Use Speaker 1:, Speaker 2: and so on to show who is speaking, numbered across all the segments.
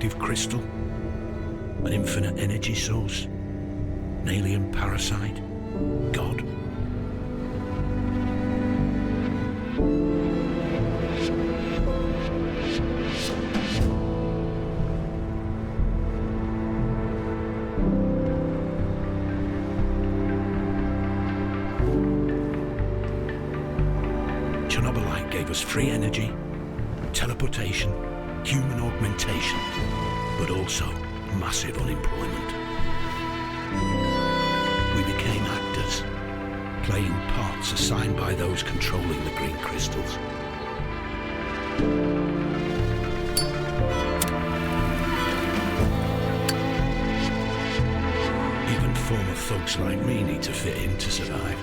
Speaker 1: radioactive crystal? An infinite energy source? An alien parasite? God? Chernobylite gave us free energy, teleportation, human augmentation, but also massive unemployment. We became actors, playing parts assigned by those controlling the green crystals. Even former thugs like me need to fit in to survive.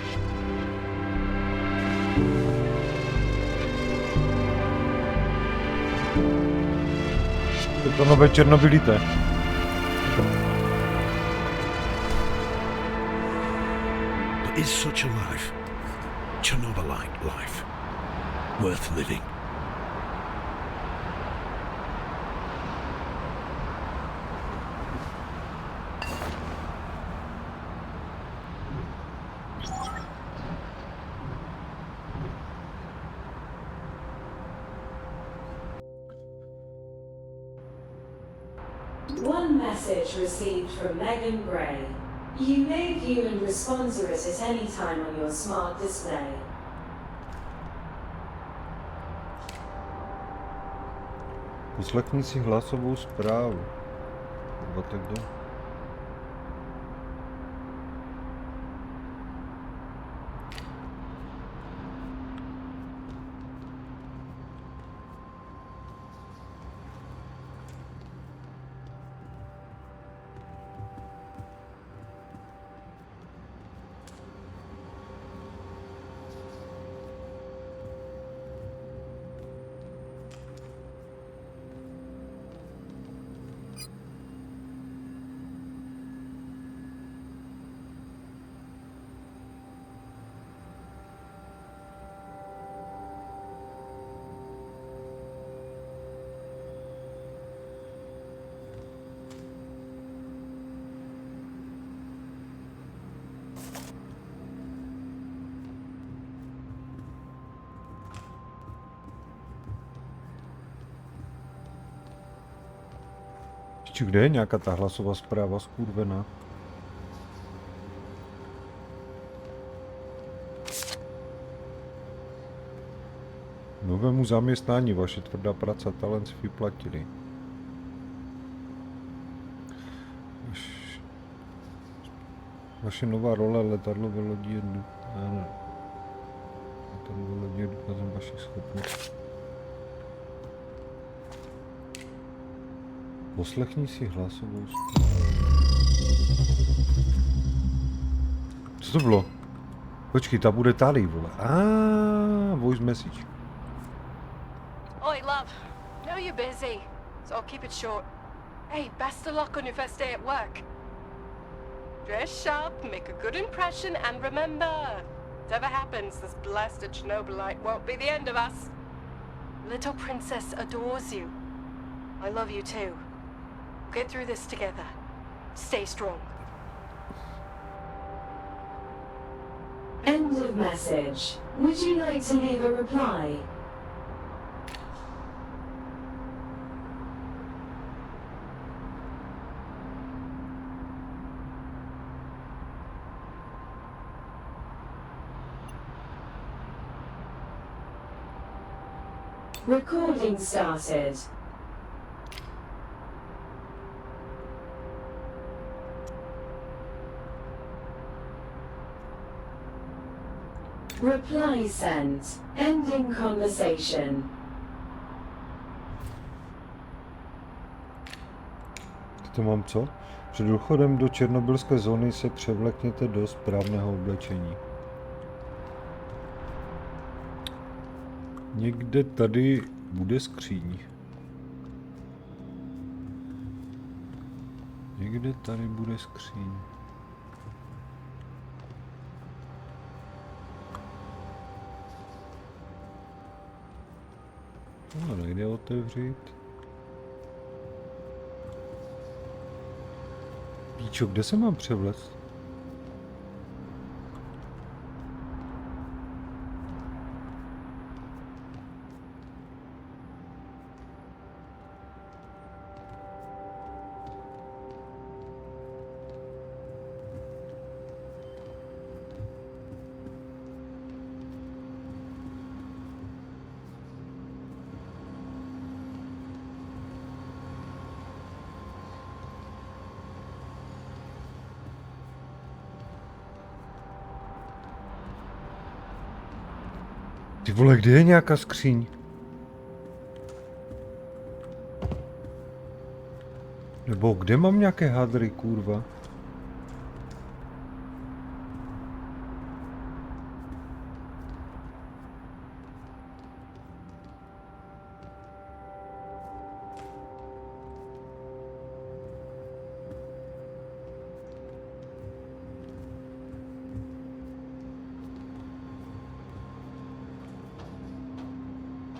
Speaker 2: Je to nové Chernobylite.
Speaker 1: But is such a life, Chernobylite life, worth living?
Speaker 3: One message received from Megan Gray. You may view and respond to it at any time on your smart display.
Speaker 2: Poslechni si hlasovou zprávu. Nebo tak jde. Kde je nějaká ta hlasová zpráva skurvená? Novému zaměstnání vaše tvrdá práce a talent si vyplatili. Vaše nová role letadlo ve lodi je důkazem vašich schopností. Poslechni si hlasovou zprávu. Co to bylo? Počkej, ta bude tady, vole. Voice message.
Speaker 4: Oi, love. Know you're busy, so I'll keep it short. Hey, best of luck on your first day at work. Dress sharp, make a good impression, and remember, whatever happens, this blasted Chernobylite won't be the end of us. Little princess adores you. I love you too. Get through this together. Stay strong.
Speaker 3: End of message. Would you like to leave a reply? Recording started. Reply sent. Ending conversation.
Speaker 2: To mám co? Před důchodem do černobylské zóny se převlekněte do správného oblečení. Někde tady bude skříň. Někde tady bude skříň. No, nejde otevřít. Pičo, kde se mám převléct? Ty vole, kde je nějaká skříň? Nebo kde mám nějaké hadry, kurva?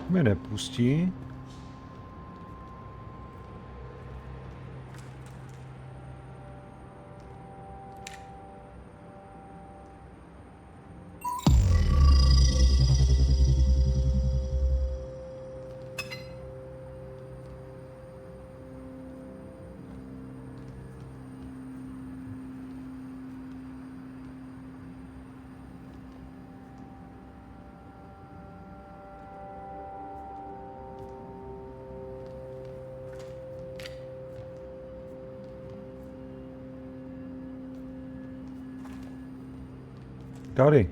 Speaker 2: Mě nepustí. Tady.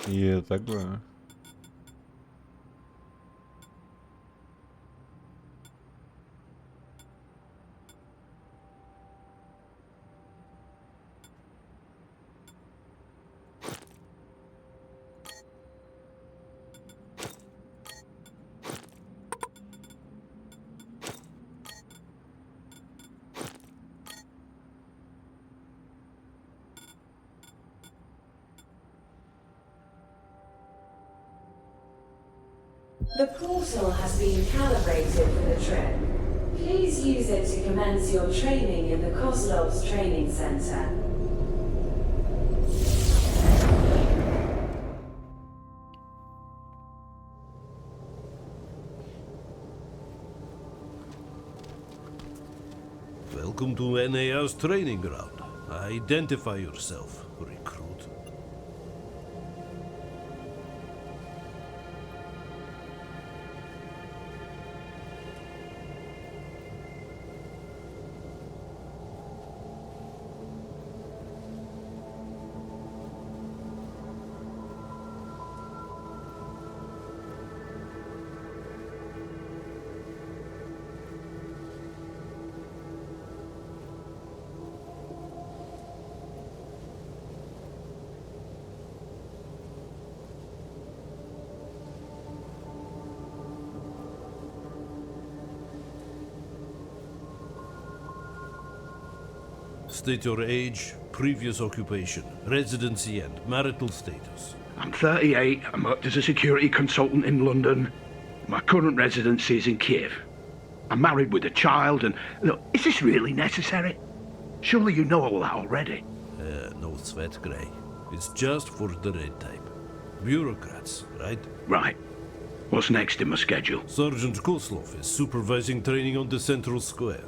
Speaker 2: Je takhle.
Speaker 3: The portal has been calibrated for the trip. Please use it to commence your training in the Kozlov's Training Center.
Speaker 1: Welcome to NAR's training ground. Identify yourself, recruit. State your age, previous occupation, residency and marital status.
Speaker 5: I'm 38. I'm worked as a security consultant in London. My current residency is in Kiev. I'm married with a child and... Look, is this really necessary? Surely you know all that already.
Speaker 1: No sweat, Grey. It's just for the red type. Bureaucrats, right?
Speaker 5: Right. What's next in my schedule?
Speaker 1: Sergeant Koslov is supervising training on the central square.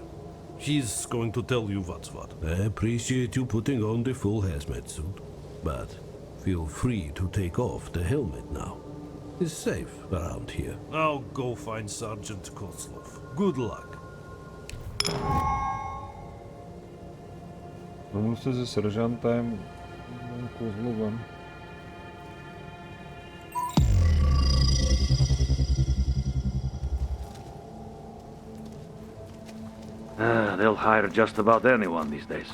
Speaker 1: He's going to tell you what's what. I appreciate you putting on the full hazmat suit, but feel free to take off the helmet now. It's safe around here. Now go find Sergeant Koslov. Good luck.
Speaker 2: Domluv se se seržantem Kouzlo ven.
Speaker 6: They'll hire just about anyone these days.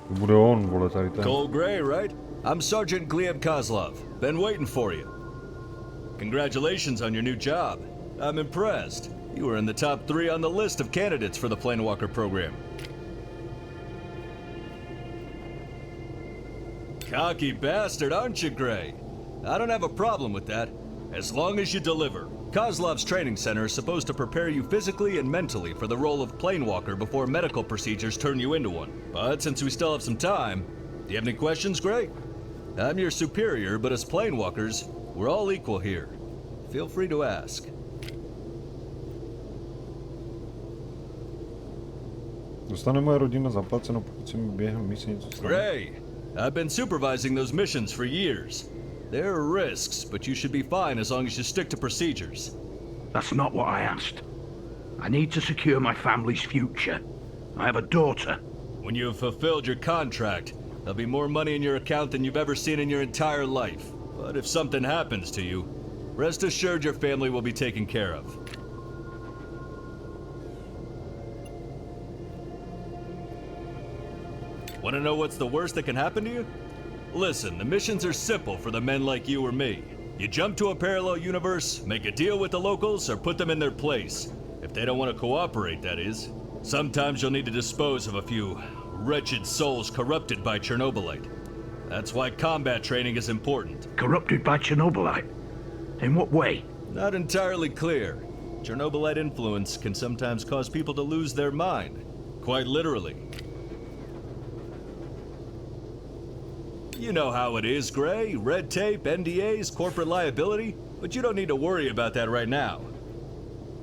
Speaker 2: To bude on, vole, tady ten.
Speaker 7: Cole Gray, right? I'm Sergeant Gleb Kozlov. Been waiting for you. Congratulations on your new job. I'm impressed. You were in the top 3 on the list of candidates for the Planewalker program. Cocky bastard, aren't you, Gray? I don't have a problem with that, as long as you deliver. Kozlov's training center is supposed to prepare you physically and mentally for the role of Planewalker before medical procedures turn you into one. But since we still have some time, do you have any questions, Gray? I'm your superior, but as Planewalkers, we're all equal here. Feel free to ask.
Speaker 2: Dostane moje rodina zaplaceno, pokud se mi během mise něco stane.
Speaker 7: Gray, I've been supervising those missions for years. There are risks, but you should be fine as long as you stick to procedures.
Speaker 5: That's not what I asked. I need to secure my family's future. I have a daughter.
Speaker 7: When you have fulfilled your contract, there'll be more money in your account than you've ever seen in your entire life. But if something happens to you, rest assured your family will be taken care of. Want to know what's the worst that can happen to you? Listen, the missions are simple for the men like you or me. You jump to a parallel universe, make a deal with the locals, or put them in their place. If they don't want to cooperate, that is. Sometimes you'll need to dispose of a few wretched souls corrupted by Chernobylite. That's why combat training is important.
Speaker 5: Corrupted by Chernobylite? In what way?
Speaker 7: Not entirely clear. Chernobylite influence can sometimes cause people to lose their mind. Quite literally. You know how it is, Gray. Red tape, NDAs, corporate liability. But you don't need to worry about that right now.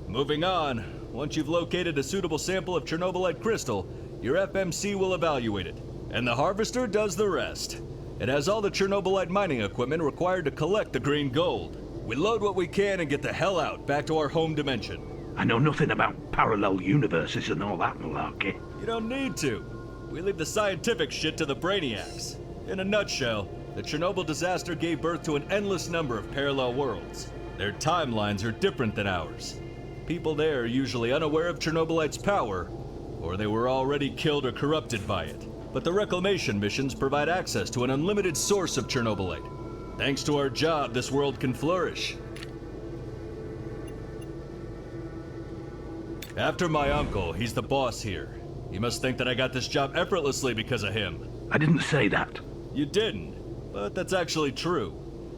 Speaker 7: Moving on. Once you've located a suitable sample of Chernobylite crystal, your FMC will evaluate it. And the harvester does the rest. It has all the Chernobylite mining equipment required to collect the green gold. We load what we can and get the hell out, back to our home dimension.
Speaker 5: I know nothing about parallel universes and all that malarkey.
Speaker 7: You don't need to. We leave the scientific shit to the brainiacs. In a nutshell, the Chernobyl disaster gave birth to an endless number of parallel worlds. Their timelines are different than ours. People there are usually unaware of Chernobylite's power, or they were already killed or corrupted by it. But the reclamation missions provide access to an unlimited source of Chernobylite. Thanks to our job, this world can flourish. After my uncle, he's the boss here. You must think that I got this job effortlessly because of him.
Speaker 5: I didn't say that.
Speaker 7: You didn't, but that's actually true.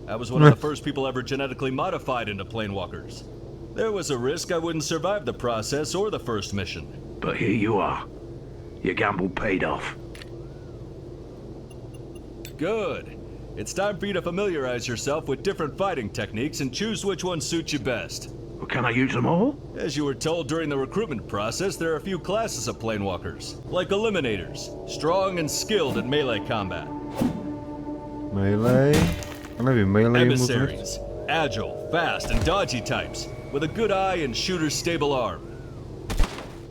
Speaker 7: I was one of the first people ever genetically modified into Planewalkers. There was a risk I wouldn't survive the process or the first mission.
Speaker 5: But here you are. Your gamble paid off.
Speaker 7: Good. It's time for you to familiarize yourself with different fighting techniques and choose which one suits you best.
Speaker 5: Well, can I use them all?
Speaker 7: As you were told during the recruitment process, there are a few classes of Planewalkers, like Eliminators, strong and skilled at melee combat.
Speaker 2: Melee? Já nevím, melee
Speaker 7: Emissaries, agile, fast, and dodgy types, with a good eye and shooter's stable arm.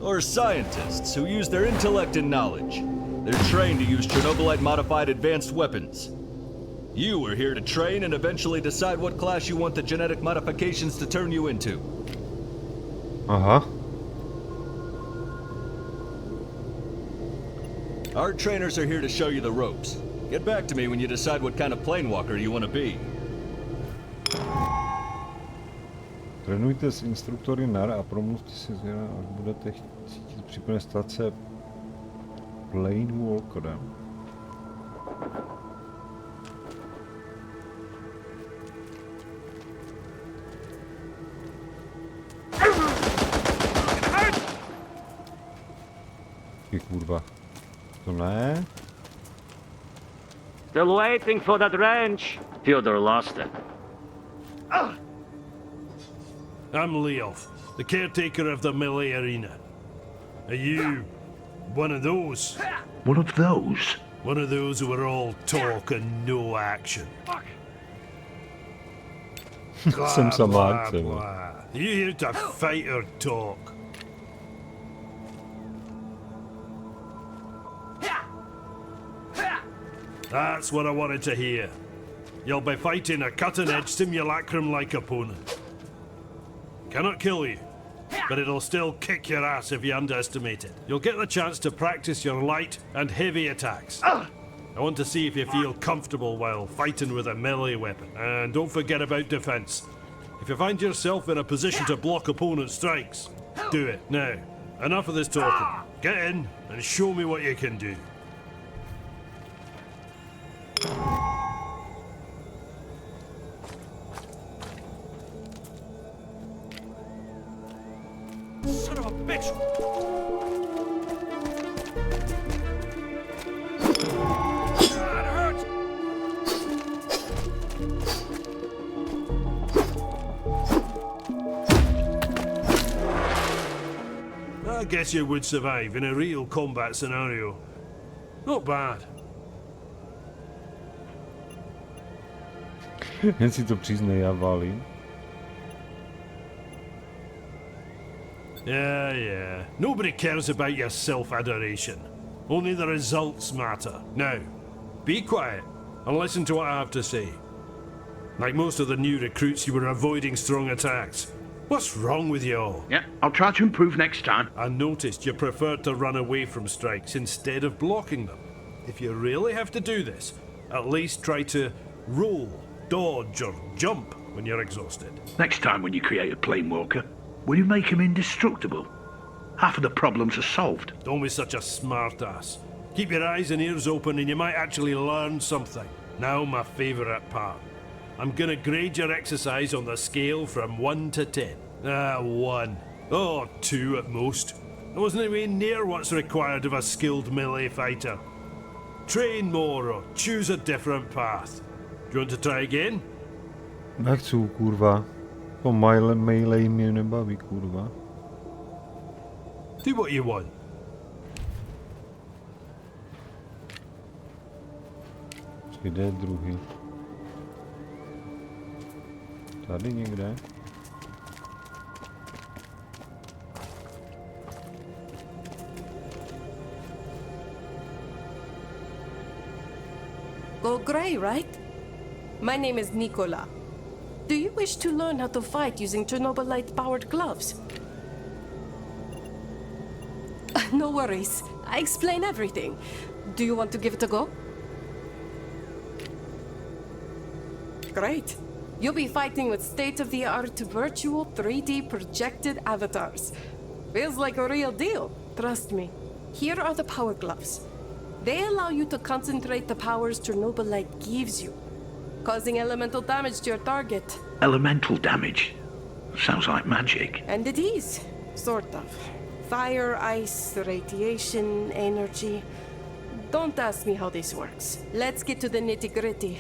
Speaker 7: Or scientists who use their intellect and knowledge. They're trained to use Chernobylite-modified advanced weapons. You are here to train and eventually decide what class you want the genetic modifications to turn you into.
Speaker 2: Aha.
Speaker 7: Our trainers are here to show you the ropes. Get back to me when you decide what kind of Planewalker you want to be.
Speaker 2: Trénujte s instruktory NAR a promluvte si zvěna, až budete cítit případně stát se Planewalkerem. Kurva. To ne?
Speaker 6: Still waiting for that wrench. Fyodor lost it.
Speaker 1: I'm Leov, the caretaker of the melee arena. Are you One of those.
Speaker 5: One of those?
Speaker 1: One of those who are all talk and no action.
Speaker 2: Jsem samák,
Speaker 1: Are you here to fight or talk? That's what I wanted to hear. You'll be fighting a cutting-edge simulacrum-like opponent. Cannot kill you, but it'll still kick your ass if you underestimate it. You'll get the chance to practice your light and heavy attacks. I want to see if you feel comfortable while fighting with a melee weapon. And don't forget about defense. If you find yourself in a position to block opponent strikes, do it. Now, enough of this talking. Get in and show me what you can do. Son of a bitch! That hurts! I guess you would survive in a real combat scenario. Not bad.
Speaker 2: Jen si to přiznej, já válím.
Speaker 1: Yeah. Nobody cares about your self-adoration. Only the results matter. Now, be quiet and listen to what I have to say. Like most of the new recruits, you were avoiding strong attacks. What's wrong with you all?
Speaker 5: Yeah, I'll try to improve next time.
Speaker 1: I noticed you preferred to run away from strikes instead of blocking them. If you really have to do this, at least try to roll, dodge, or jump when you're exhausted.
Speaker 5: Next time when you create a planewalker, will you make him indestructible? Half of the problems are solved.
Speaker 1: Don't be such a smart-ass. Keep your eyes and ears open and you might actually learn something. Now my favourite part. I'm gonna grade your exercise on the scale from 1 to 10. 1. Oh, 2 at most. I wasn't even near what's required of a skilled melee fighter. Train more or choose a different path. Do you want to try again?
Speaker 2: Nechci, kurva. To melee mě nebaví, kurva.
Speaker 1: Do what you want.
Speaker 2: Kde je druhý? Tady někde?
Speaker 4: Go grey, right? My name is Nicola. Do you wish to learn how to fight using Chernobylite-powered gloves? No worries. I explain everything. Do you want to give it a go? Great. You'll be fighting with state-of-the-art virtual 3D projected avatars. Feels like a real deal, trust me. Here are the power gloves. They allow you to concentrate the powers Chernobylite gives you, causing elemental damage to your target.
Speaker 5: Elemental damage? Sounds like magic.
Speaker 4: And it is, sort of. Fire, ice, radiation, energy. Don't ask me how this works. Let's get to the nitty-gritty.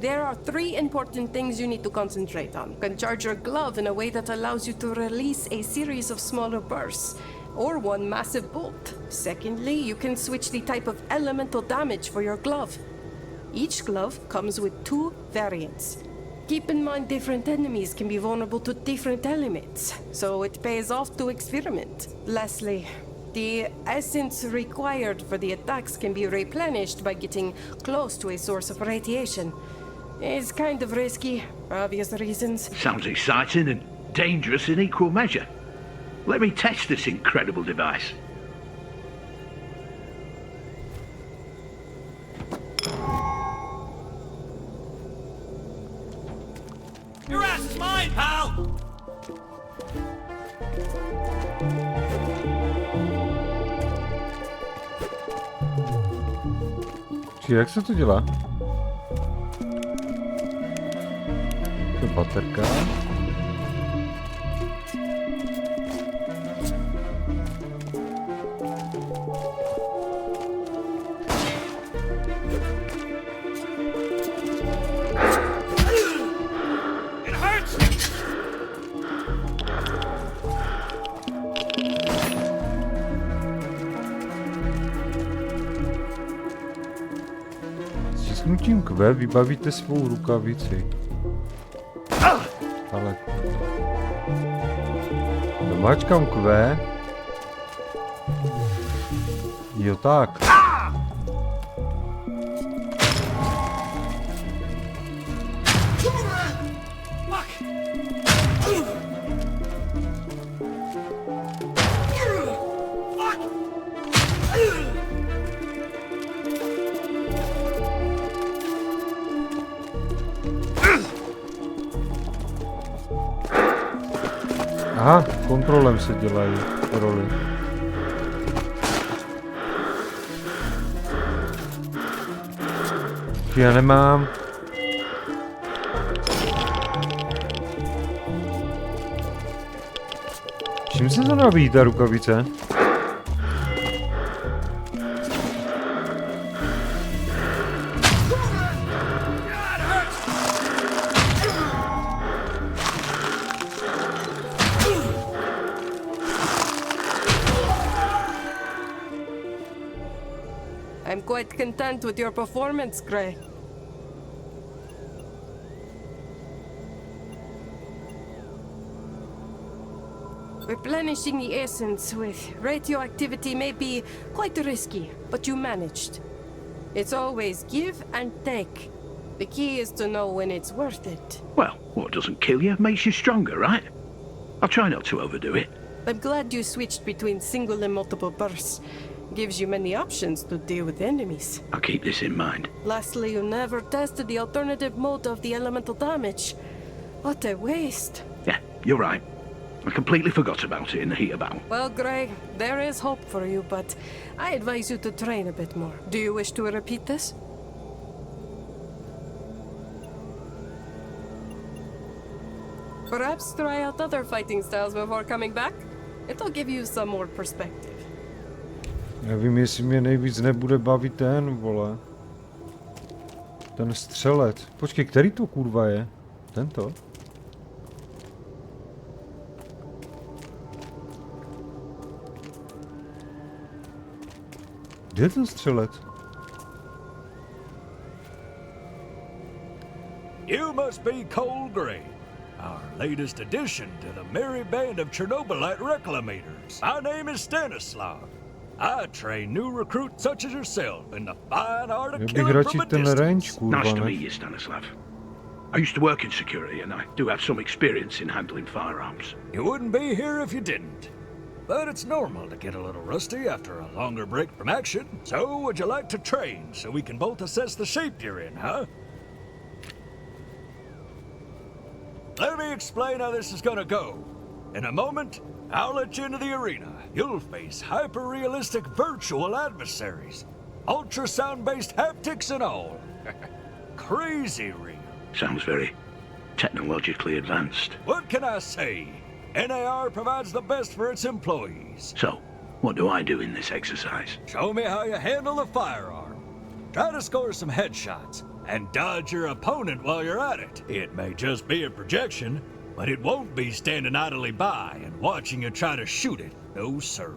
Speaker 4: There are 3 important things you need to concentrate on. You can charge your glove in a way that allows you to release a series of smaller bursts, or one massive bolt. Secondly, you can switch the type of elemental damage for your glove. Each glove comes with 2 variants. Keep in mind different enemies can be vulnerable to different elements, so it pays off to experiment. Lastly, the essence required for the attacks can be replenished by getting close to a source of radiation. It's kind of risky, for obvious reasons.
Speaker 5: Sounds exciting and dangerous in equal measure. Let me test this incredible device.
Speaker 7: Your ass is mine, pal!
Speaker 2: Či jak se to dělá? To je baterka. Stisknutím Q vybavíte svou rukavici. Ale... Domáčkám Q. Jo tak. Aha, kontrolem se dělají roli. Já nemám. Čím se to nabíjí ta rukavice?
Speaker 4: I'm quite content with your performance, Gray. Replenishing the essence with radioactivity may be quite risky, but you managed. It's always give and take. The key is to know when it's worth it.
Speaker 5: Well, what doesn't kill you makes you stronger, right? I'll try not to overdo it.
Speaker 4: I'm glad you switched between single and multiple bursts. Gives you many options to deal with enemies.
Speaker 5: I'll keep this in mind.
Speaker 4: Lastly, you never tested the alternative mode of the elemental damage. What a waste.
Speaker 5: Yeah, you're right. I completely forgot about it in the heat of battle.
Speaker 4: Well, Greg, there is hope for you, but I advise you to train a bit more. Do you wish to repeat this? Perhaps try out other fighting styles before coming back? It'll give you some more perspective.
Speaker 2: Nevím, jestli mě nejvíc nebude bavit ten, vole. Ten střelec. Počkej, který to kurva je? Tento? Kde je ten střelec?
Speaker 7: You must be Cole Gray, our latest addition to the merry band of Chernobylite reclamators. My name is Stanislav. I train new recruits such as yourself in the fine art of killing from a distance.
Speaker 5: Nice to meet you, Stanislav. I used to work in security and I do have some experience in handling firearms.
Speaker 7: You wouldn't be here if you didn't. But it's normal to get a little rusty after a longer break from action. So would you like to train so we can both assess the shape you're in, huh? Let me explain how this is gonna go. In a moment, I'll let you into the arena. You'll face hyper-realistic virtual adversaries. Ultrasound-based haptics and all. Crazy real.
Speaker 5: Sounds very technologically advanced.
Speaker 7: What can I say? NAR provides the best for its employees.
Speaker 5: So, what do I do in this exercise?
Speaker 7: Show me how you handle the firearm. Try to score some headshots and dodge your opponent while you're at it. It may just be a projection, but it won't be standing idly by and watching you try to shoot it. No, sir.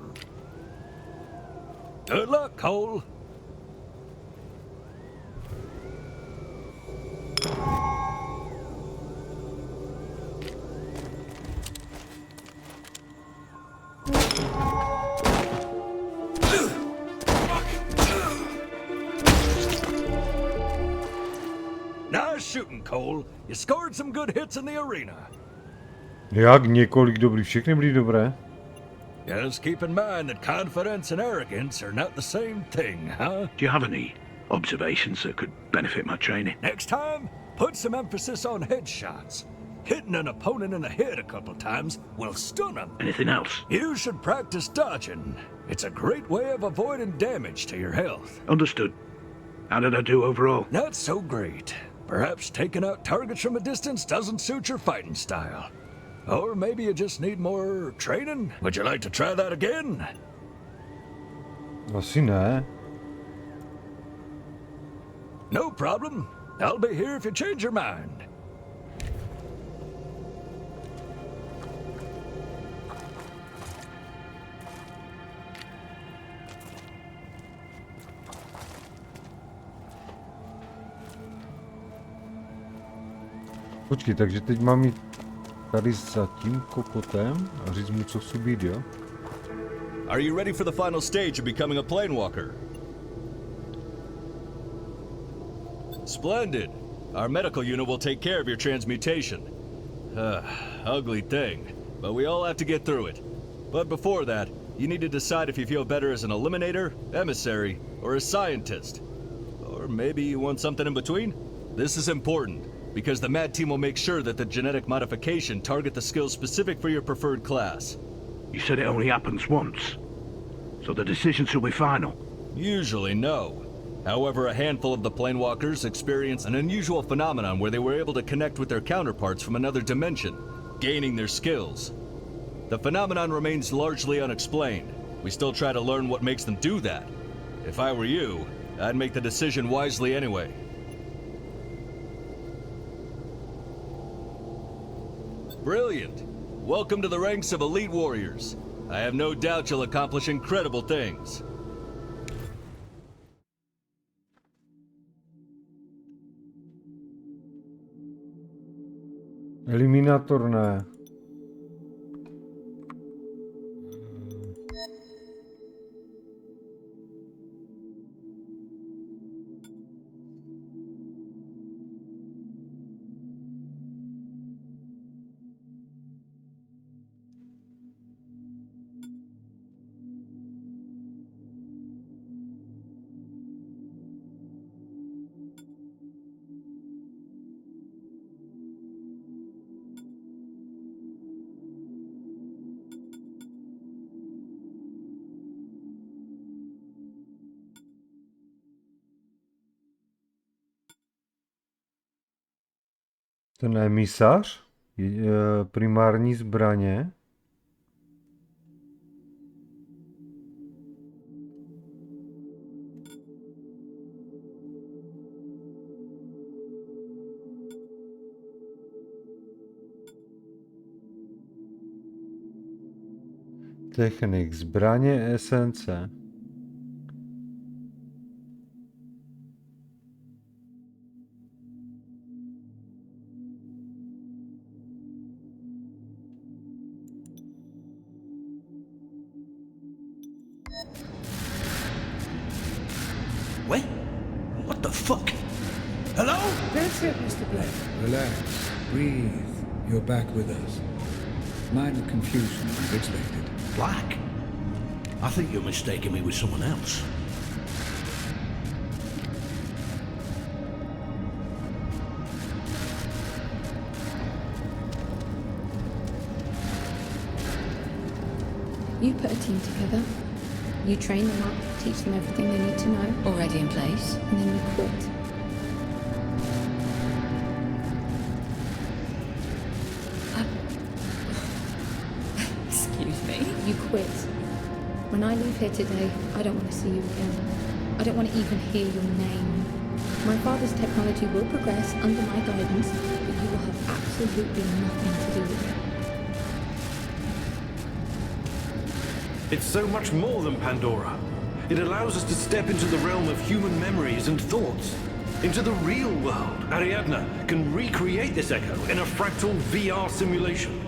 Speaker 7: Good luck, Cole. Nice shooting, Cole. You scored some good hits in the arena.
Speaker 2: Jak několik dobrých, všechny byly dobré.
Speaker 7: Just keep in mind that confidence and arrogance are not the same thing, huh?
Speaker 5: Do you have any observations that could benefit my training?
Speaker 7: Next time, put some emphasis on headshots. Hitting an opponent in the head a couple times will stun them.
Speaker 5: Anything else?
Speaker 7: You should practice dodging. It's a great way of avoiding damage to your health.
Speaker 5: Understood. How did I do overall?
Speaker 7: Not so great. Perhaps taking out targets from a distance doesn't suit your fighting style. Or maybe you just need more training? Would you like to try that again?
Speaker 2: Asi ne.
Speaker 7: No problem. I'll be here if you change your mind.
Speaker 2: Počkej, takže teď mám jít tady za tím kokotem a říct mu, co chci být, jo?
Speaker 7: Are you ready for the final stage of becoming a planewalker? Splendid. Our medical unit will take care of your transmutation. Ugly thing, but we all have to get through it. But before that, you need to decide if you feel better as an eliminator, emissary, or a scientist. Or maybe you want something in between? This is important, because the MAD team will make sure that the genetic modification target the skills specific for your preferred class.
Speaker 5: You said it only happens once, so the decisions will be final.
Speaker 7: Usually, no. However, a handful of the planewalkers experience an unusual phenomenon where they were able to connect with their counterparts from another dimension, gaining their skills. The phenomenon remains largely unexplained. We still try to learn what makes them do that. If I were you, I'd make the decision wisely anyway. Brilliant! Welcome to the ranks of elite warriors. I have no doubt you'll accomplish incredible things.
Speaker 2: Eliminátor ne. Ten emisař? Primární zbraně? Technik, zbraně, esence.
Speaker 1: What? What the fuck? Hello?
Speaker 8: That's it, Mr. Black. Relax. Breathe. You're back with us. Minor confusion as expected.
Speaker 1: Black? I think you're mistaking me with someone else.
Speaker 9: You put a team together. You train them up, teach them everything they need to know.
Speaker 10: Already in place.
Speaker 9: And then you quit.
Speaker 10: Excuse me?
Speaker 9: You quit. When I leave here today, I don't want to see you again. I don't want to even hear your name. My father's technology will progress under my guidance, but you will have absolutely nothing to do with it.
Speaker 1: It's so much more than Pandora. It allows us to step into the realm of human memories and thoughts. Into the real world. Ariadna can recreate this echo in a fractal VR simulation.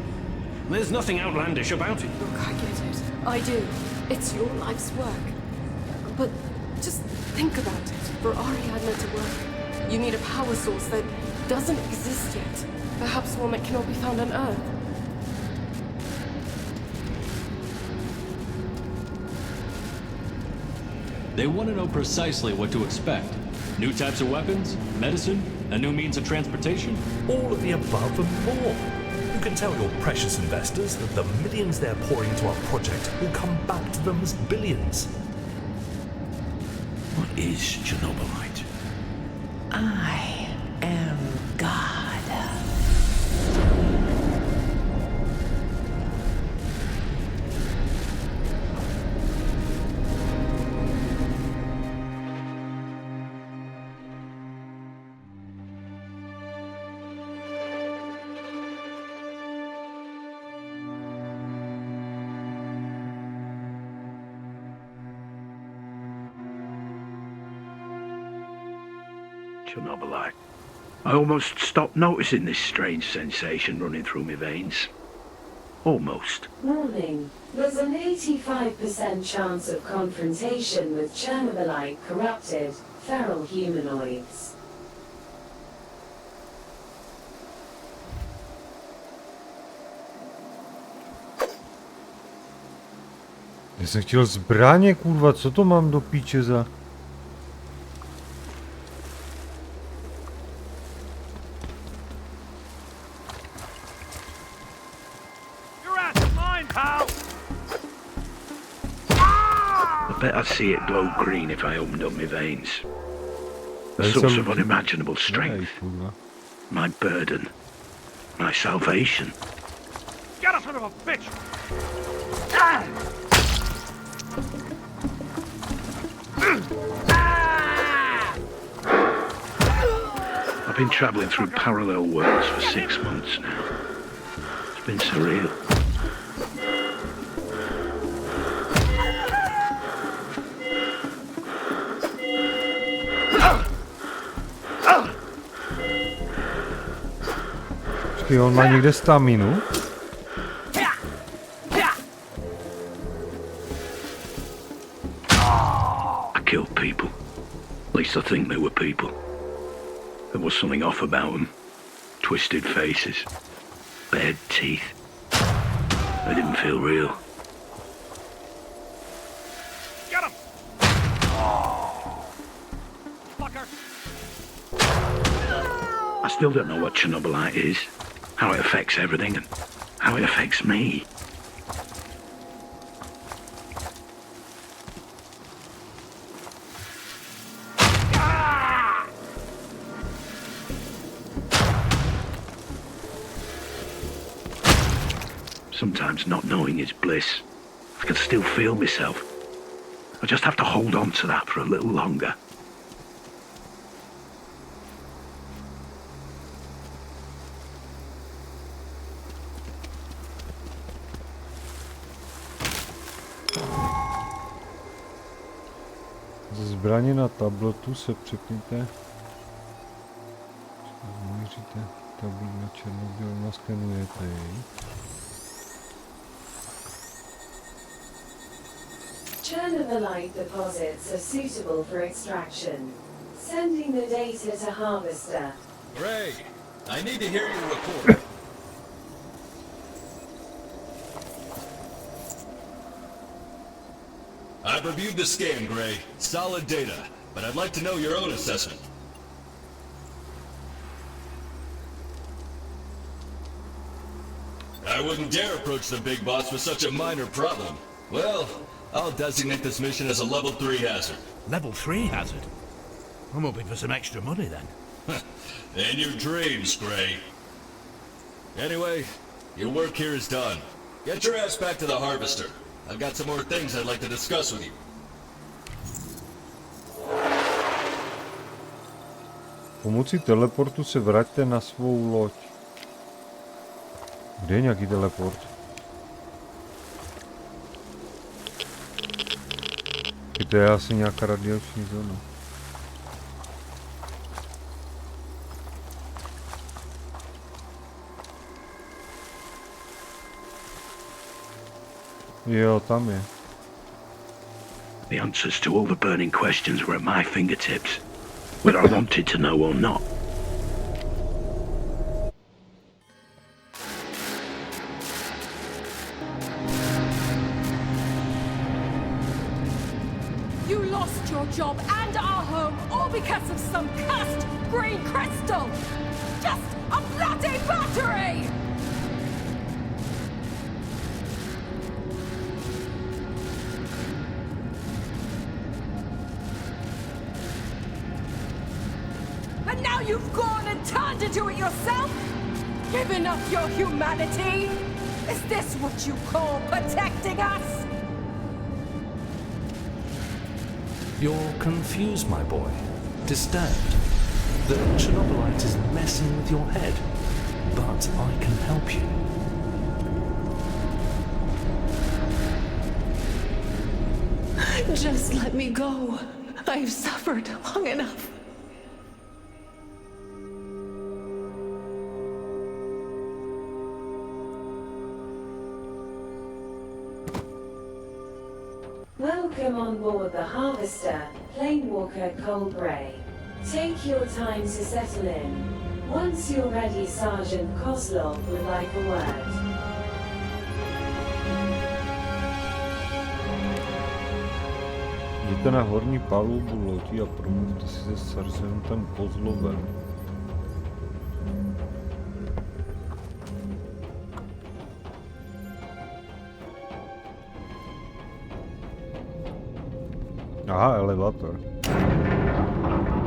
Speaker 1: There's nothing outlandish about it.
Speaker 4: Look, I get it. I do. It's your life's work. But just think about it. For Ariadna to work, you need a power source that doesn't exist yet. Perhaps one that cannot be found on Earth.
Speaker 11: They want to know precisely what to expect. New types of weapons, medicine, a new means of transportation.
Speaker 12: All of the above and more. You can tell your precious investors that the millions they're pouring into our project will come back to them as billions.
Speaker 1: What is Chernobylite?
Speaker 10: I am God.
Speaker 5: Chernobylite. I almost stopped noticing this strange sensation running through my veins. Almost.
Speaker 3: Warning. There's an 85% chance of confrontation with Chernobylite corrupted, feral humanoids.
Speaker 2: Já jsem chtěl zbraně, kurva, co to mám do píče za...
Speaker 5: I bet I'd see it glow green if I opened up my veins. A source of unimaginable strength. My burden. My salvation.
Speaker 13: Get us, son of a bitch!
Speaker 5: I've been travelling through parallel worlds for 6 months now. It's been surreal.
Speaker 2: Počkej, on má někde staminu?
Speaker 5: I killed people. At least I think they were people. There was something off about them. Twisted faces. Bared teeth. They didn't feel real.
Speaker 13: Get him! Fucker!
Speaker 5: I still don't know what Chernobylite is, how it affects everything, and how it affects me. Sometimes not knowing is bliss. I can still feel myself. I just have to hold on to that for a little longer.
Speaker 2: Ze zbraně na tabletu se přepněte. Zaměříte tablet na Černobyl, naskenujete jej.
Speaker 3: Chernobylite deposits are suitable for extraction. Sending the data to Harvester.
Speaker 7: Ray, I need to hear your report. I've reviewed the scan, Gray. Solid data, but I'd like to know your own assessment. I wouldn't dare approach the big boss with such a minor problem. Well, I'll designate this mission as a level 3 hazard.
Speaker 13: Level 3 hazard? I'm hoping for some extra money then.
Speaker 7: In your dreams, Gray. Anyway, your work here is done. Get your ass back to the Harvester. I've got some more things I'd like to discuss with you.
Speaker 2: Pomocí teleportu se vraťte na svou loď. Kde je nějaký teleport? To je asi nějaká radiační zóna. Jo, tam je.
Speaker 5: The answers to all the burning questions were at my fingertips, whether I wanted to know or not.
Speaker 4: You lost your job and our home all because of some cussed green crystal! Just a bloody battery! And now you've gone and turned into it yourself? Given up your humanity? Is this what you call protecting us?
Speaker 12: You're confused, my boy. Disturbed. The Chernobylite is messing with your head. But I can help you.
Speaker 10: Just let me go. I've suffered long enough.
Speaker 3: Welcome on board the Harvester, Planewalker Cold Grey. Take your time to settle in. Once you're ready, Sergeant Koslov would like a word.
Speaker 2: Jděte na horní palubu lodi a promluvte si se sergentem Kozlovem. Aha, elevator.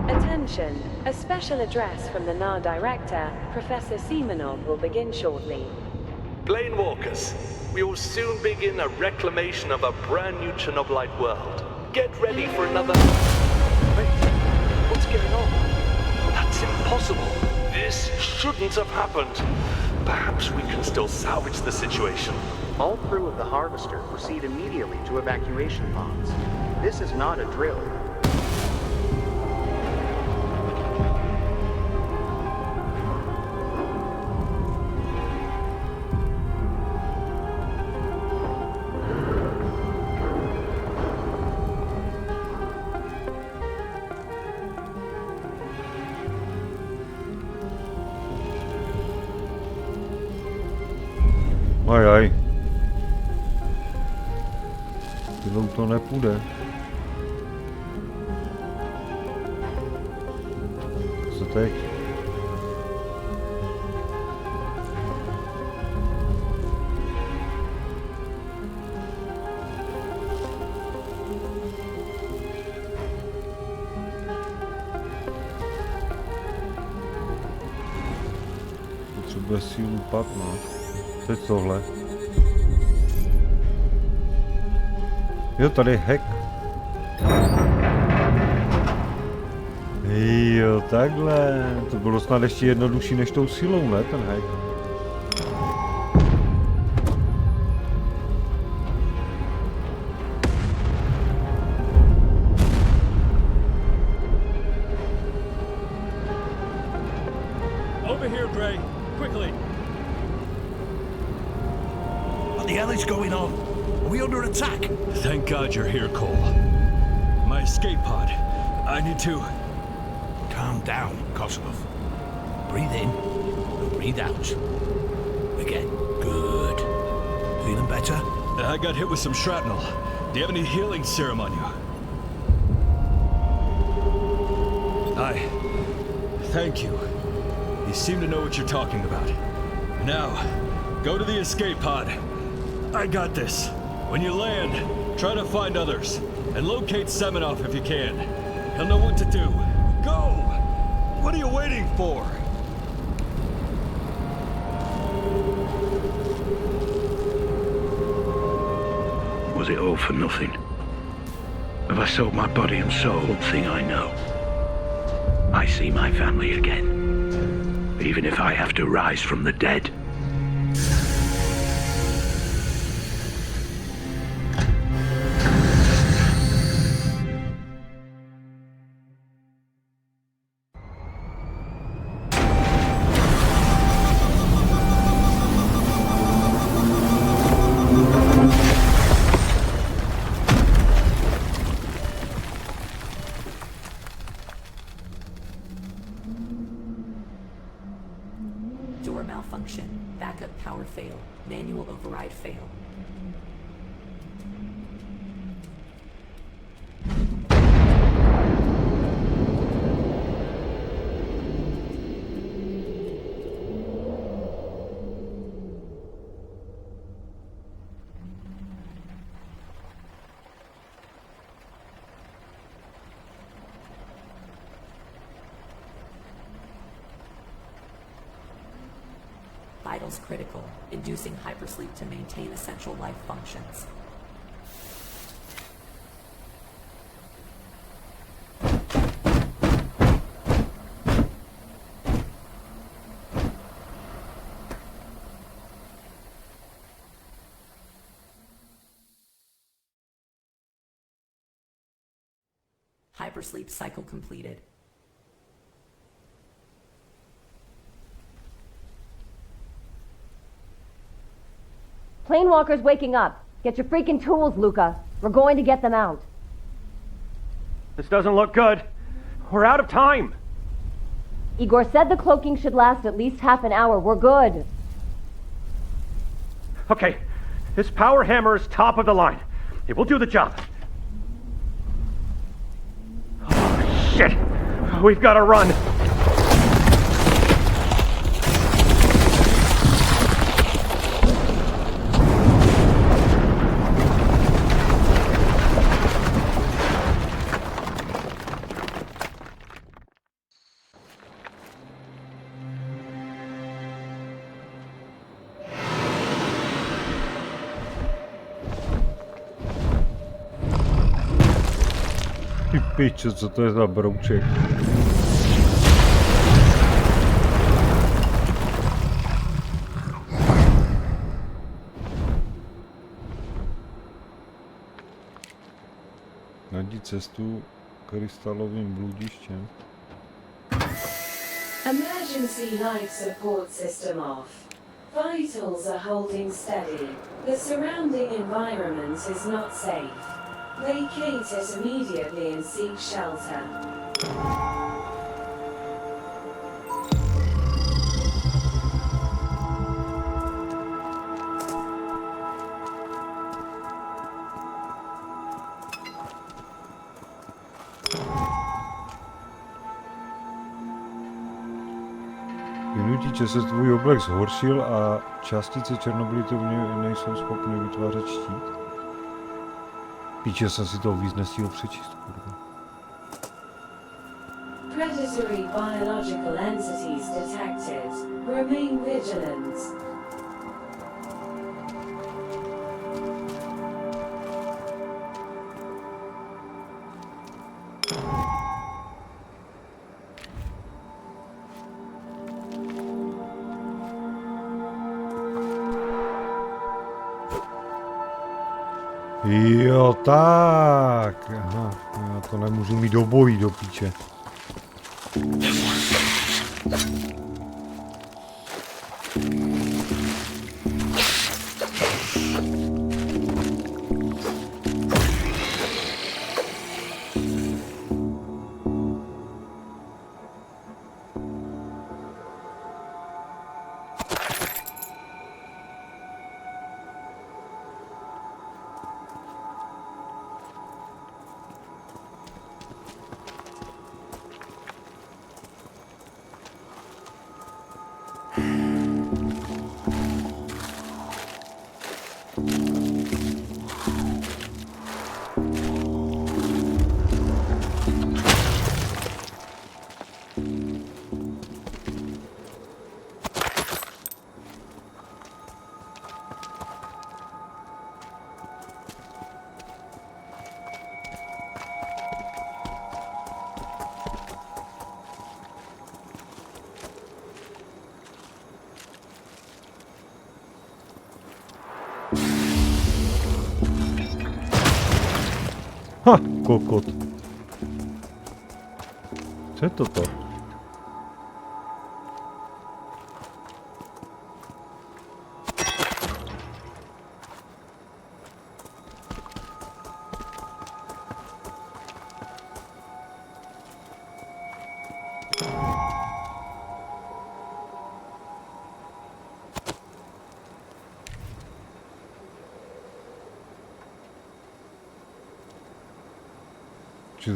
Speaker 14: Attention! A special address from the NAR Director, Professor Semenov, will begin shortly.
Speaker 12: Planewalkers, we will soon begin a reclamation of a brand new Chernobylite world. Get ready for another... Wait, what's going on? That's impossible. This shouldn't have happened. Perhaps we can still salvage the situation.
Speaker 15: All crew of the Harvester proceed immediately to evacuation pods. This is not a drill.
Speaker 2: Ajaj. Tylou to nepůjde. Co teď? Potřebuje sílu 15. Teď tohle. Jo, tady je hack. Jo, takhle. To bylo snad ještě jednodušší než tou silou, ne, ten hack.
Speaker 7: Over here, Gray. Quickly.
Speaker 13: What the hell is going on? Are we under attack?
Speaker 7: Thank God you're here, Cole. My escape pod. I need to...
Speaker 13: Calm down, Koslov. Breathe in and breathe out. Again. Good. Feeling better?
Speaker 7: I got hit with some shrapnel. Do you have any healing serum on you? Thank you. You seem to know what you're talking about. Now, go to the escape pod. I got this. When you land, try to find others, and locate Semenov if you can. He'll know what to do. Go! What are you waiting for?
Speaker 5: Was it all for nothing? Have I sold my body and soul? One thing I know. I see my family again. Even if I have to rise from the dead.
Speaker 10: Door malfunction. Backup power fail. Manual override fail. Vitals critical, inducing hypersleep to maintain essential life functions. Hypersleep cycle completed.
Speaker 16: Planewalker's waking up. Get your freaking tools, Luca. We're going to get them out.
Speaker 17: This doesn't look good. We're out of time.
Speaker 16: Igor said the cloaking should last at least half an hour. We're good.
Speaker 17: Okay, this power hammer is top of the line. It will do the job. Oh, shit! We've got to run.
Speaker 2: Ty piče, co to je za brouček? Najdi cestu krystalovým bludištěm.
Speaker 3: Emergency life support system off. Vitals are holding steady. The surrounding environment is not safe. Vacate it immediately and seek shelter.
Speaker 2: Vynutíče se tvůj oblek zhoršil a částice Černobylitu v něm nejsou schopny vytvářet štít. Píče, jsem si to víc nestihl přečíst, kurva.
Speaker 3: Predatory biological entities detected. Remain vigilant.
Speaker 2: Jo, tak. Aha, já to nemůžu mít obojí do píče. Ha, kokot. Co je toto?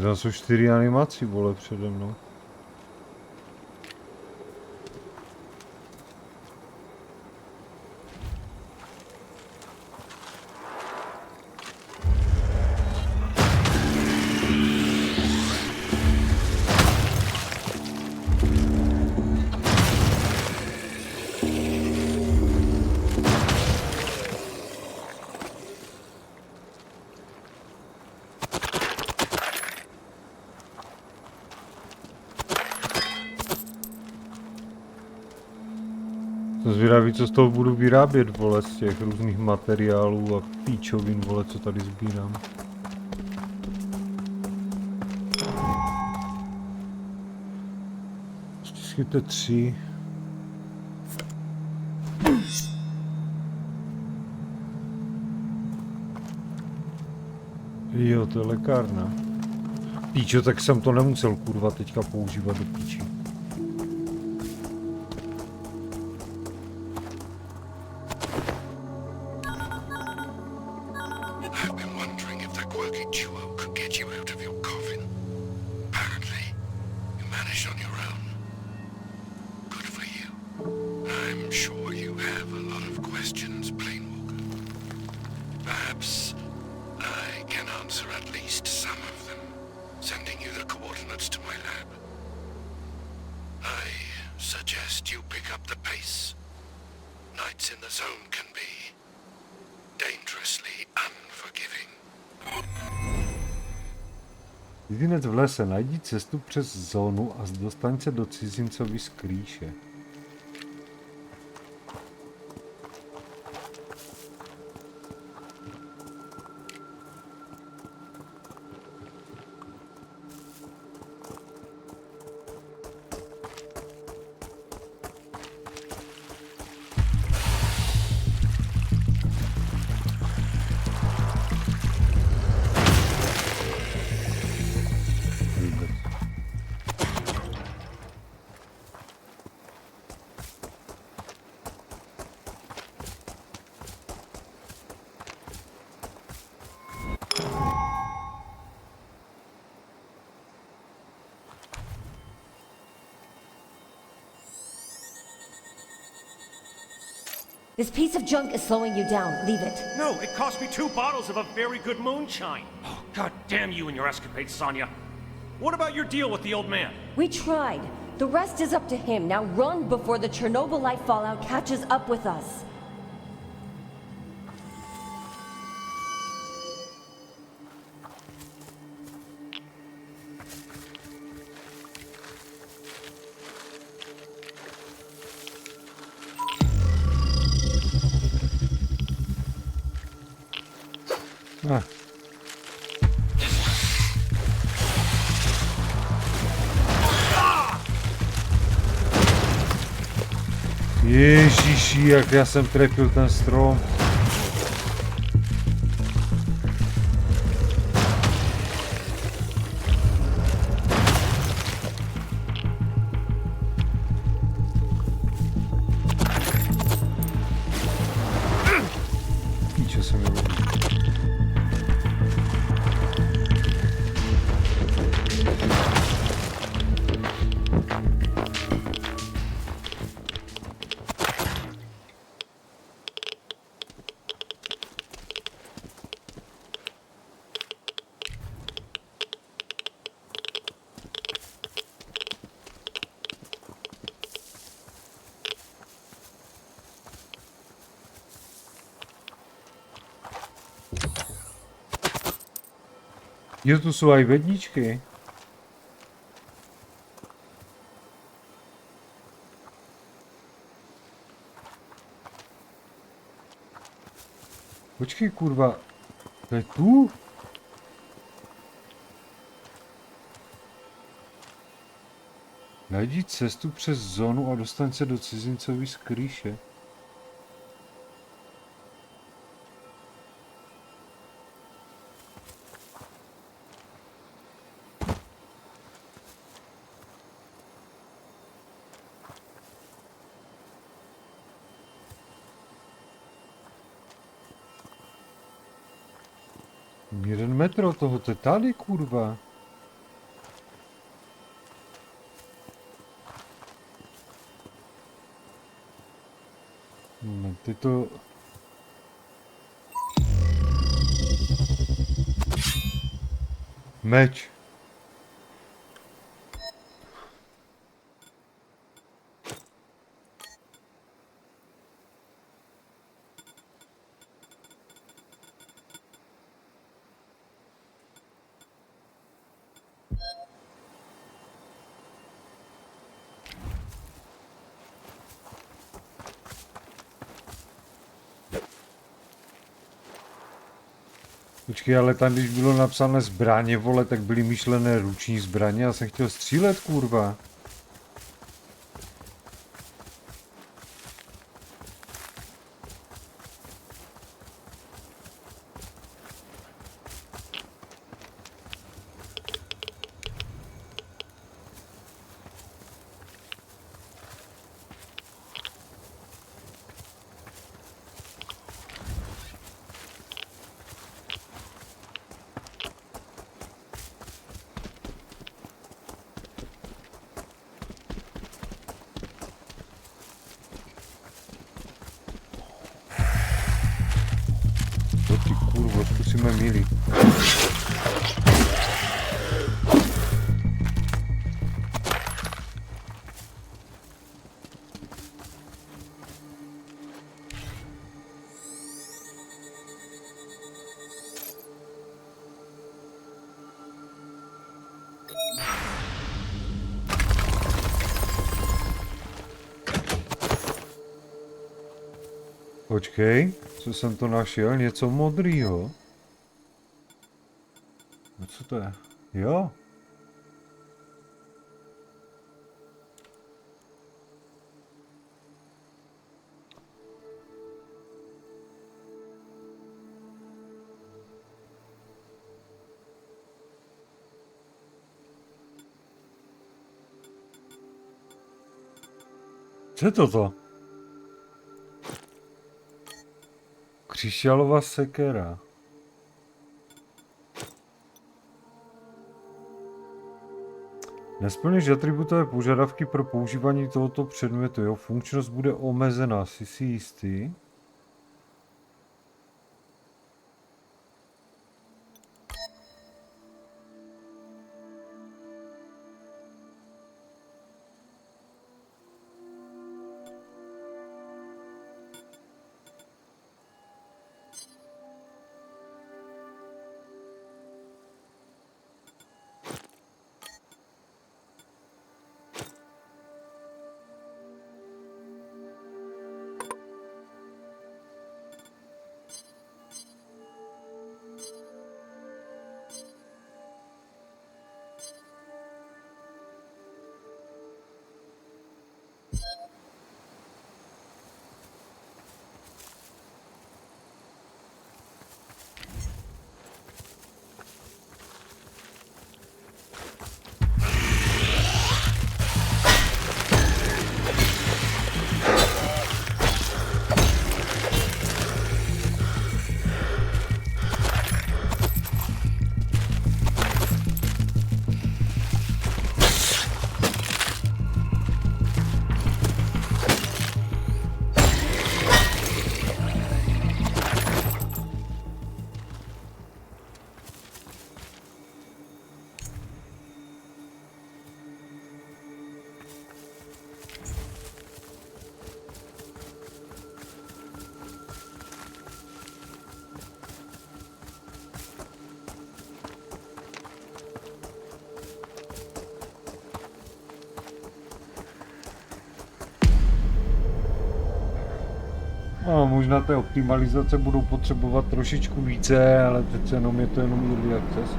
Speaker 2: Tam jsou 4 animací, vole, přede mnou. Jsem zvědavý, co z toho budu vyrábět, vole, z těch různých materiálů a píčovin, vole, co tady sbírám. Stiskněte 3. Jo, to je lékárna. Píčo, tak jsem to nemusel kurva teďka používat do píči. Jedinec v lese, najdi cestu přes zónu a dostaň se do cizincovy skrýše.
Speaker 16: This piece of junk is slowing you down. Leave it.
Speaker 17: No, it cost me 2 bottles of a very good moonshine. Oh, God damn you and your escapades, Sonya. What about your deal with the old man?
Speaker 16: We tried. The rest is up to him. Now run before the Chernobylite fallout catches up with us.
Speaker 2: Ježiši, jak já jsem trefil ten strom. Píče se mi hodí. Jo, tu jsou aj vedničky. Počkej, kurva. To je tu? Najdi cestu přes zónu a dostaň se do cizincovy skrýše. Jeden metr od toho, to je tady, kurva. Moment, je to... Meč. Počkej, ale tam, když bylo napsané zbraně, vole, tak byly myšlené ruční zbraně, já jsem chtěl střílet, kurva. musíme mílit. Počkej, co jsem to našel? Něco modrýho. No co to je? Jo. Co je toto? Křišťálová sekera. Nesplníš atributové požadavky pro používání tohoto předmětu. Jeho funkčnost bude omezená. Jsi si jistý? No, možná té optimalizace budou potřebovat trošičku více, ale přece jenom je to jenom early access.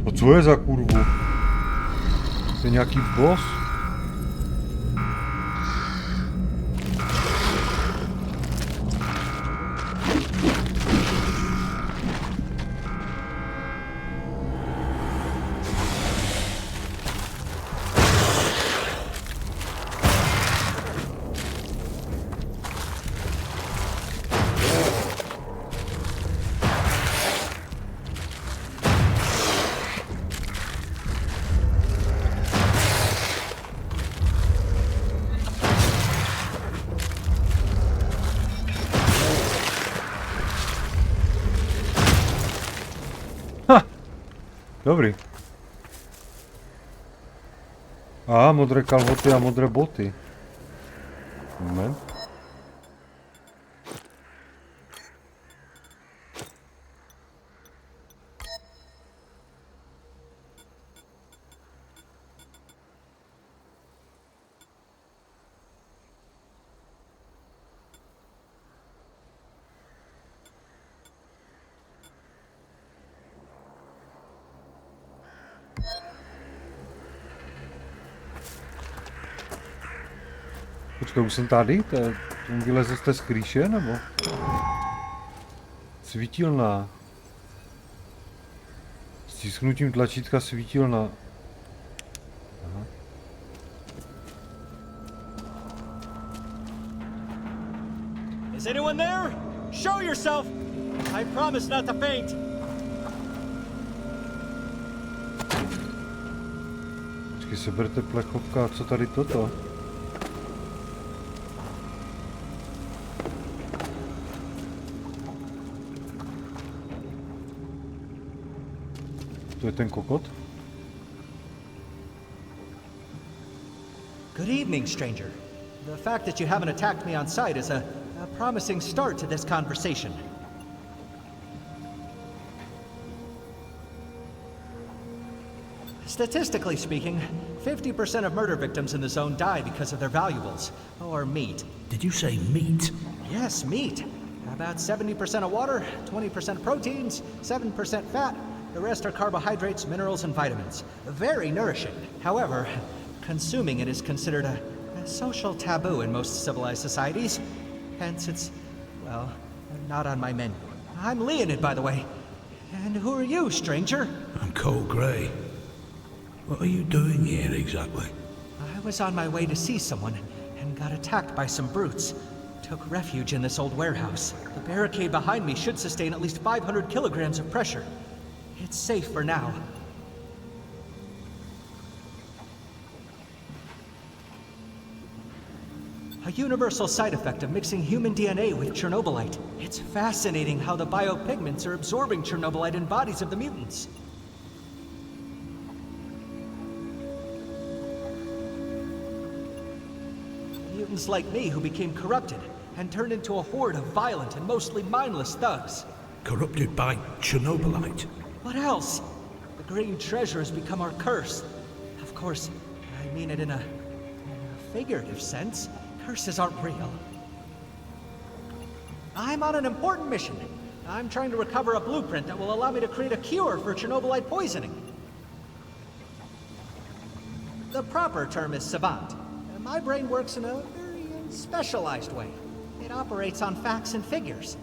Speaker 2: A co je za kurvu? To je nějaký boss? Dobrý. A modré kalhoty a modré boty. Moment. Počkej, už jsem tady? To vyleze z té skrýše, nebo? Svítilna. Stisknutím tlačítka svítilna. Aha.
Speaker 7: Is anyone there? Show yourself! I promise not to faint!
Speaker 2: Počkej, seberte plechovka, a co tady toto? To je ten kokot?
Speaker 18: Good evening, stranger. The fact that you haven't attacked me on sight is a promising start to this conversation. Statistically speaking, 50% of murder victims in the zone die because of their valuables, or meat.
Speaker 13: Did you say meat?
Speaker 18: Yes, meat. About 70% of water, 20% proteins, 7% fat. The rest are carbohydrates, minerals, and vitamins. Very nourishing. However, consuming it is considered a social taboo in most civilized societies. Hence, it's, well, not on my menu. I'm Leonid, by the way. And who are you, stranger?
Speaker 13: I'm Cole Gray. What are you doing here exactly?
Speaker 18: I was on my way to see someone and got attacked by some brutes. Took refuge in this old warehouse. The barricade behind me should sustain at least 500 kilograms of pressure. It's safe for now. A universal side effect of mixing human DNA with Chernobylite. It's fascinating how the biopigments are absorbing Chernobylite in bodies of the mutants. Mutants like me who became corrupted and turned into a horde of violent and mostly mindless thugs.
Speaker 13: Corrupted by Chernobylite?
Speaker 18: What else? The green treasure has become our curse. Of course, I mean it in a figurative sense. Curses aren't real. I'm on an important mission. I'm trying to recover a blueprint that will allow me to create a cure for Chernobylite poisoning. The proper term is savant. My brain works in a very specialized way. It operates on facts and figures.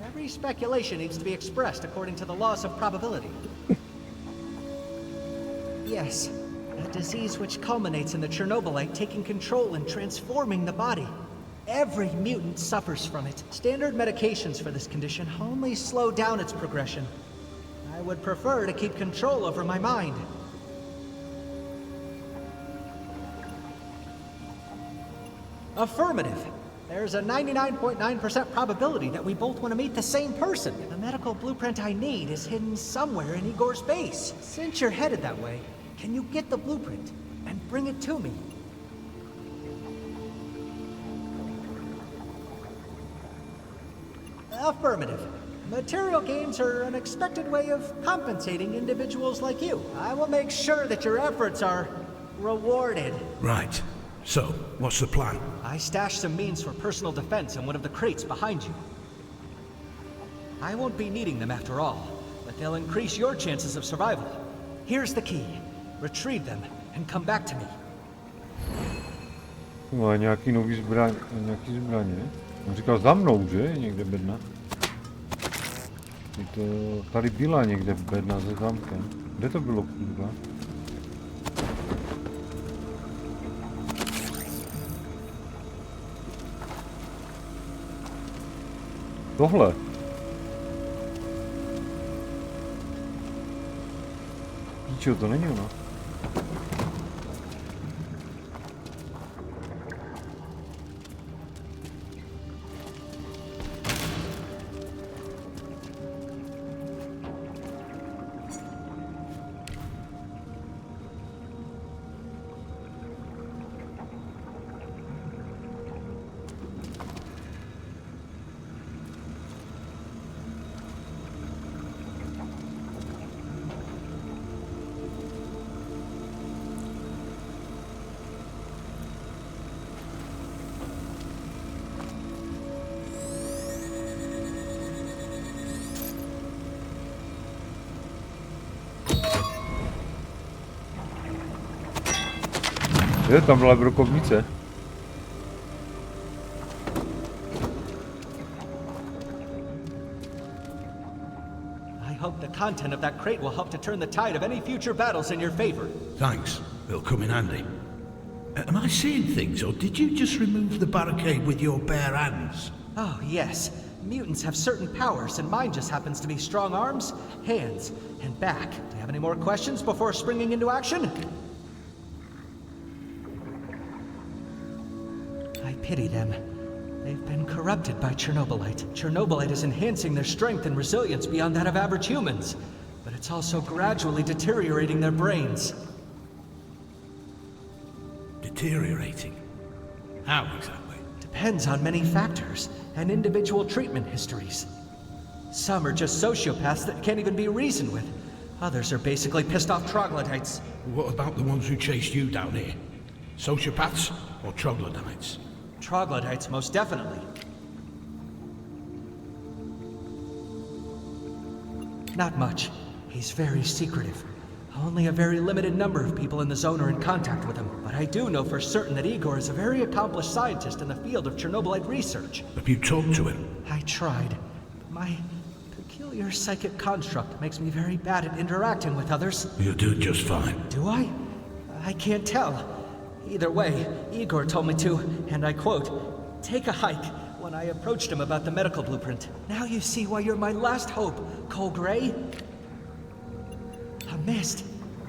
Speaker 18: Every speculation needs to be expressed according to the laws of probability. Yes, a disease which culminates in the Chernobylite taking control and transforming the body. Every mutant suffers from it. Standard medications for this condition only slow down its progression. I would prefer to keep control over my mind. Affirmative. There's a 99.9% probability that we both want to meet the same person. The medical blueprint I need is hidden somewhere in Igor's base. Since you're headed that way, can you get the blueprint and bring it to me? Affirmative. Material gains are an expected way of compensating individuals like you. I will make sure that your efforts are rewarded.
Speaker 13: Right. So, what's the plan?
Speaker 18: I stashed some means for personal defense in one of the crates behind you. I won't be needing them after all, but they'll increase your chances of survival. Here's the key. Retrieve them and come back to me.
Speaker 2: Má nějaký nový zbraně. On říkal za mnou, že? Někde bedna. Je to tady byla někde bedna se zámkem. Kde to bylo, kurva? Tohle. Píčo, to není ono. Je, tam byla brokovnice.
Speaker 18: I hope the content of that crate will help to turn the tide of any future battles in your favor.
Speaker 13: Thanks. It'll come in handy. Am I seeing things, or did you just remove the barricade with your bare hands?
Speaker 18: Oh, yes. Mutants have certain powers, and mine just happens to be strong arms, hands, and back. Do you have any more questions before springing into action? I pity them. They've been corrupted by Chernobylite. Chernobylite is enhancing their strength and resilience beyond that of average humans, but it's also gradually deteriorating their brains.
Speaker 13: Deteriorating? How exactly?
Speaker 18: Depends on many factors and individual treatment histories. Some are just sociopaths that can't even be reasoned with. Others are basically pissed off troglodytes.
Speaker 13: What about the ones who chased you down here? Sociopaths or troglodytes?
Speaker 18: Troglodytes, most definitely. Not much. He's very secretive. Only a very limited number of people in the zone are in contact with him. But I do know for certain that Igor is a very accomplished scientist in the field of Chernobylite research.
Speaker 13: Have you talked to him?
Speaker 18: I tried. My peculiar psychic construct makes me very bad at interacting with others.
Speaker 13: You do just fine.
Speaker 18: Do I? I can't tell. Either way, Igor told me to, and I quote, take a hike when I approached him about the medical blueprint. Now you see why you're my last hope, Cole Gray. A mist.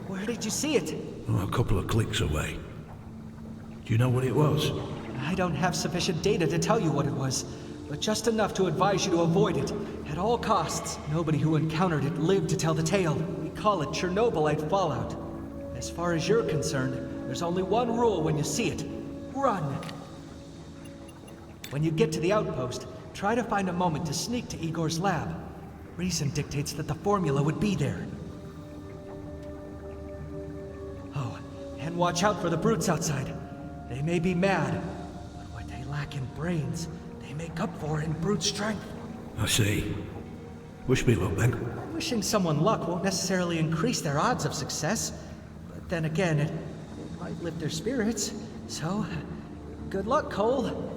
Speaker 18: Where did you see it?
Speaker 13: Oh, a couple of clicks away. Do you know what it was?
Speaker 18: I don't have sufficient data to tell you what it was, but just enough to advise you to avoid it at all costs. Nobody who encountered it lived to tell the tale. We call it Chernobylite fallout. As far as you're concerned, there's only one rule when you see it. Run! When you get to the outpost, try to find a moment to sneak to Igor's lab. Reason dictates that the formula would be there. Oh, and watch out for the brutes outside. They may be mad, but what they lack in brains, they make up for in brute strength.
Speaker 13: I see. Wish me luck then.
Speaker 18: Wishing someone luck won't necessarily increase their odds of success, but then again, it might lift their spirits. So, good luck, Cole.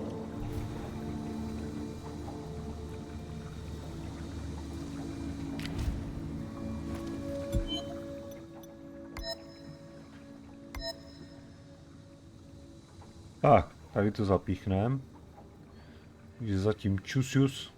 Speaker 2: Tak, tady to zapíchnem. Takže zatím čus.